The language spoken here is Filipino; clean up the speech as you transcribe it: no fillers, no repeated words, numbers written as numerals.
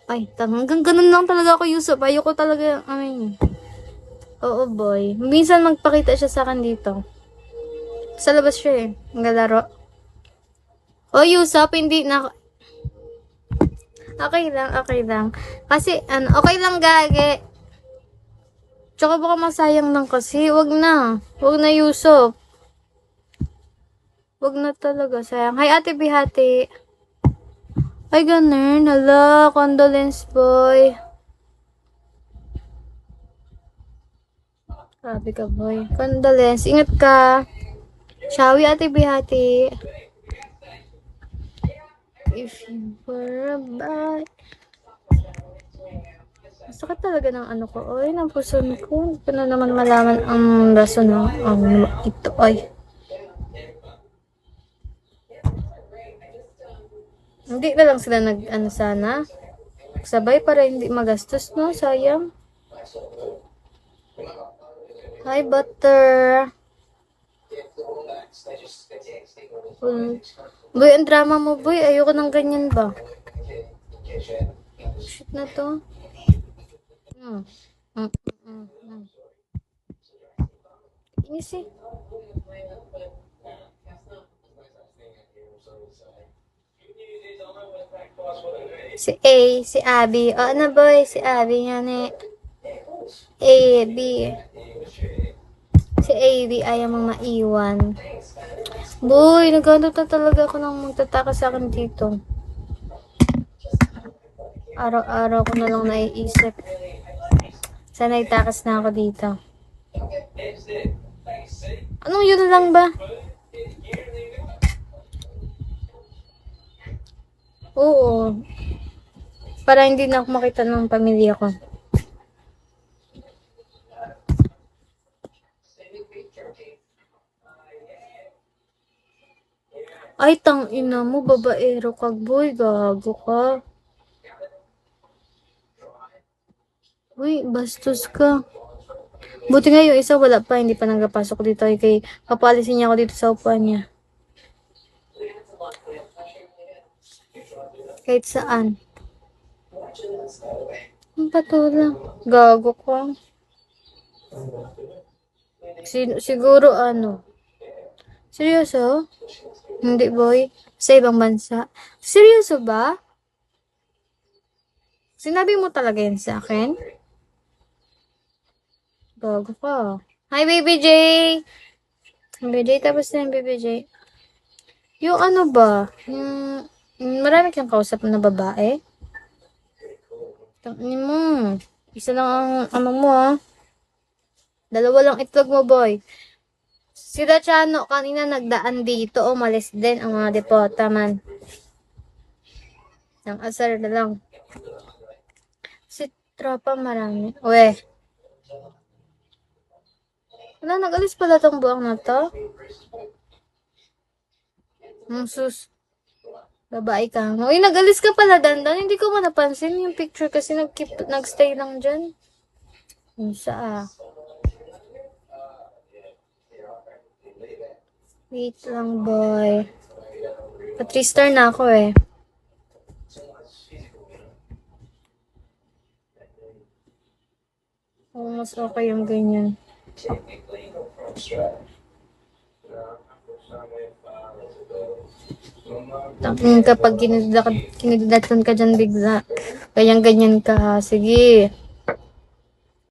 Ay, hanggang ganun lang talaga ako, Yusuf. Ayoko talaga, oo, boy. Minsan magpakita siya sa akin dito. Sa labas siya eh. Naglalaro. Oh, Yusuf, hindi na... Okay lang, okay lang. Kasi, okay lang, gage. Tsaka baka masayang lang kasi. Wag na. Wag na, Yusuf. Wag na talaga, sayang. Hi, Ate Bihati. Ay, ganun. Hala, condolence, boy. Grabe ka, boy. Condolence. Ingat ka. Shawi, Ate Bihati. If you were a bad... Sakit talaga ng ano ko. Oy, ng puson ko. Hindi ko na naman malaman ang rason ng ito. Oy. Hindi na lang sila nag-ano sana. Sabay para hindi magastos, no? Sayang. Hi, Butter. Boy, ang drama mo, boy. Ayoko ng ganyan ba? Shit na to. Inis eh. Si A, si Abby. O, ano boy? Si Abby yan eh. A, B. Si A, B ayaw mong maiwan. Boy, nagano na talaga ako nang magtataka sa akin dito. Araw-araw ko na lang naiisip. Sana itakas na ako dito. Anong yun lang ba? Oo. Para hindi na ako makita ng pamilya ko. Ay, tang ina mo, babaero kag boy, gago ka. Uy, bastos ka. Buti nga yung isa wala pa, hindi pa nagpasok dito. Ay, kay papalisin niya ako dito sa upuan niya. Kahit saan. Ang patula. Gago ka. Siguro ano. Seryoso? Hindi, boy. Sa ibang bansa. Seryoso ba? Sinabi mo talaga yan sa akin? Gago ka. Hi, Baby J! Baby J, tapos na yung Baby J. Yung ano ba? Marami kang kausap na babae? Tangin mo. Isa lang ang ano mo ah. Dalawa lang itlog mo, boy. Si Dachano kanina nagdaan dito. Umalis din ang mga depota man. Ang asar na lang. Si tropa marami. Uwe. Wala, nag-alis pala tong buwang na to. Sus. Babae ka. Uy, nag-alis ka pala, Dandan. Hindi ko napansin yung picture kasi nag-stay lang dyan. Sa wait lang, boy. Pa 3 star na ako eh. Oh, mas okay yung ganyan. Kapag kinidatan ka dyan bigla, ganyan-ganyan ka ha. Sige.